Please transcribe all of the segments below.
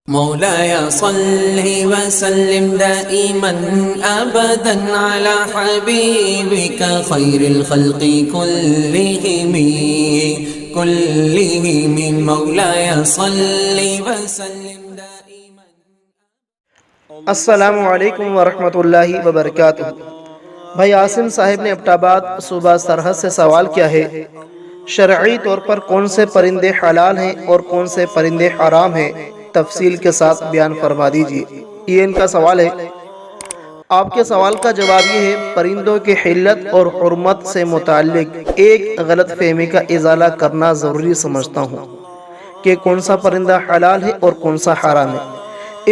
مولاي صل وسلم دائما ابدا على حبيبك خير الخلق كلهم مولاي صل وسلم دائما. السلام علیکم ورحمۃ اللہ وبرکاتہ. بھائی عاصم صاحب نے ابٹاباد صوبہ سرحد سے سوال کیا ہے، شرعی طور پر کون سے پرندے حلال ہیں اور کون سے پرندے حرام ہیں، تفصیل کے ساتھ بیان فرما دیجیے. یہ ان کا سوال ہے. آپ کے سوال کا جواب یہ ہے، پرندوں کی حلت اور حرمت سے متعلق ایک غلط فہمی کا ازالہ کرنا ضروری سمجھتا ہوں کہ کون سا پرندہ حلال ہے اور کون سا حرام ہے.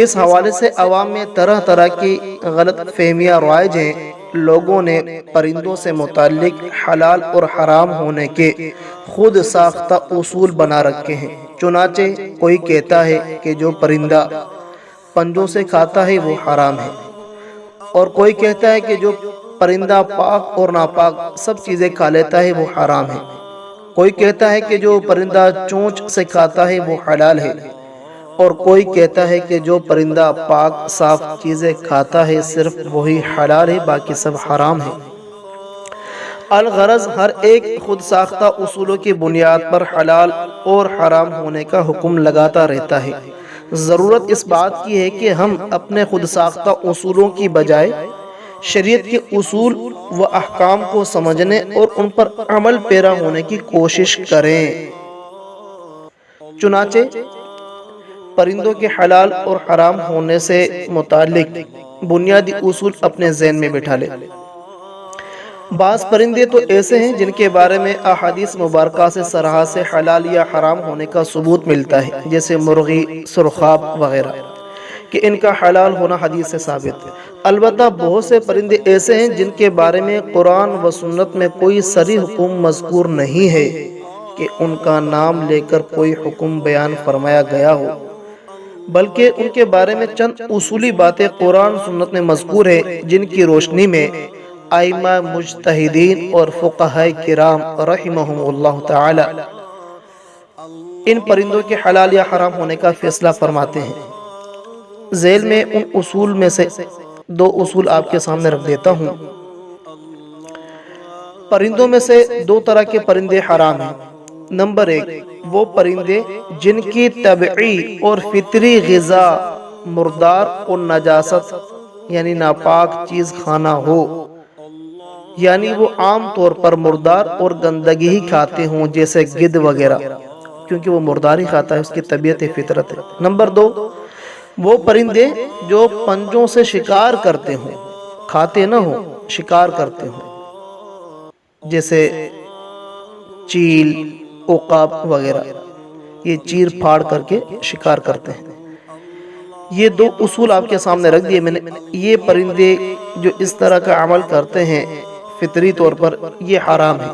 اس حوالے سے عوام میں طرح طرح کی غلط فہمیاں رائج ہیں. لوگوں نے پرندوں سے متعلق حلال اور حرام ہونے کے خود ساختہ اصول بنا رکھے ہیں. چنانچہ کوئی کہتا ہے کہ جو پرندہ پنجوں سے کھاتا ہے وہ حرام ہے، اور کوئی کہتا ہے کہ جو پرندہ پاک اور ناپاک سب چیزیں کھا لیتا ہے وہ حرام ہے. کوئی کہتا ہے کہ جو پرندہ چونچ سے کھاتا ہے وہ حلال ہے، اور کوئی کہتا ہے کہ جو پرندہ پاک صاف چیزیں کھاتا ہے صرف وہی حلال ہے، باقی سب حرام ہے. الغرض ہر ایک خود ساختہ اصولوں کی بنیاد پر حلال اور حرام ہونے کا حکم لگاتا رہتا ہے. ضرورت اس بات کی ہے کہ ہم اپنے خود ساختہ اصولوں کی بجائے شریعت کے اصول و احکام کو سمجھنے اور ان پر عمل پیرا ہونے کی کوشش کریں. چنانچہ پرندوں کے حلال اور حرام ہونے سے متعلق بنیادی اصول اپنے ذہن میں بٹھا لیں. بعض پرندے تو ایسے ہیں جن کے بارے میں احادیث مبارکہ سے صراحت سے حلال یا حرام ہونے کا ثبوت ملتا ہے، جیسے مرغی، سرخاب وغیرہ، کہ ان کا حلال ہونا حدیث سے ثابت ہے. البتہ بہت سے پرندے ایسے ہیں جن کے بارے میں قرآن و سنت میں کوئی صریح حکم مذکور نہیں ہے کہ ان کا نام لے کر کوئی حکم بیان فرمایا گیا ہو، بلکہ ان کے بارے میں چند اصولی باتیں قرآن سنت میں مذکور ہے، جن کی روشنی میں ائمہ مجتہدین اور فقہاء کرام رحمہم اللہ تعالی ان پرندوں کے حلال یا حرام ہونے کا فیصلہ فرماتے ہیں. ذیل میں ان اصول میں سے دو اصول آپ کے سامنے رکھ دیتا ہوں. پرندوں میں سے دو طرح کے پرندے حرام ہیں. نمبر ایک، وہ پرندے جن کی طبعی اور فطری غذا مردار اور نجاست یعنی ناپاک چیز کھانا ہو، یعنی وہ عام طور پر مردار اور گندگی ہی کھاتے ہوں، جیسے گدھ وغیرہ، کیونکہ وہ مردار ہی کھاتا ہے، اس کی طبیعت فطرت ہے. نمبر دو، وہ پرندے جو پنجوں سے شکار کرتے ہوں، کھاتے نہ ہوں، شکار کرتے ہوں، جیسے چیل، عقاب وغیرہ، یہ چیر پھاڑ کر کے شکار کرتے ہیں. یہ دو اصول آپ کے سامنے رکھ دیے میں نے. یہ پرندے جو اس طرح کا عمل کرتے ہیں فطری طور پر، یہ حرام ہے.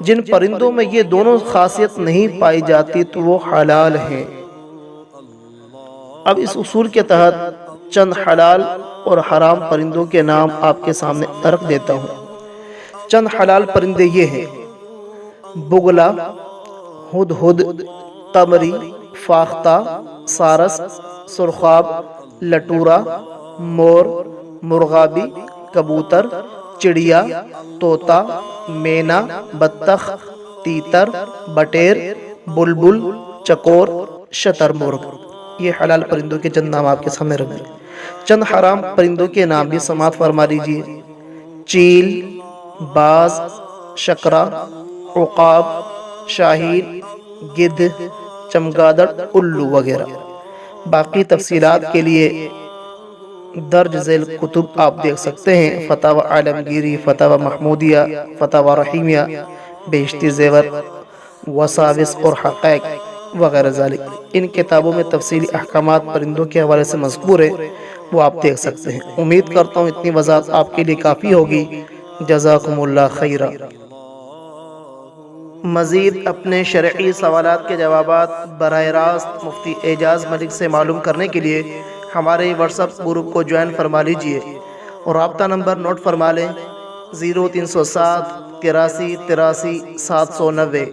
جن پرندوں میں یہ دونوں خاصیت نہیں پائی جاتی تو وہ حلال ہیں. اب اس اصول کے تحت چند حلال اور حرام پرندوں کے نام آپ کے سامنے رکھ دیتا ہوں. چند حلال پرندے یہ ہیں: بگلا، ہدہد، قمری، فاختہ، سارس، سرخاب، لٹورا، مور، مرغابی، کبوتر، چڑیا، طوطا، مینا، بطخ، تیتر، بٹیر، بلبل، چکور، شتر مرغ. یہ حلال پرندوں کے چند نام آپ کے سامنے رکھ دیں. چند حرام پرندوں کے نام بھی سماعت فرما لیجیے: چیل، باز، شکرا، عقاب، شاہین، گدھ، چمگادڑ، الو وغیرہ. باقی تفصیلات کے لیے درج ذیل کتب آپ دیکھ سکتے ہیں: فتاوی عالمگیری، فتاوی محمودیہ، فتاوی رحیمیہ، بہشتی زیور، وساوس اور حقائق وغیرہ ذالک. ان کتابوں میں تفصیلی احکامات پرندوں کے حوالے سے مذکور ہے، وہ آپ دیکھ سکتے ہیں. امید کرتا ہوں اتنی وضاحت آپ کے لیے کافی ہوگی. جزاکم اللہ خیرہ. مزید اپنے شرعی سوالات کے جوابات براہ راست مفتی اعجاز ملک سے معلوم کرنے کے لیے ہمارے واٹس ایپ گروپ کو جوائن فرما لیجئے، اور رابطہ نمبر نوٹ فرما لیں: 0307 83 83 790.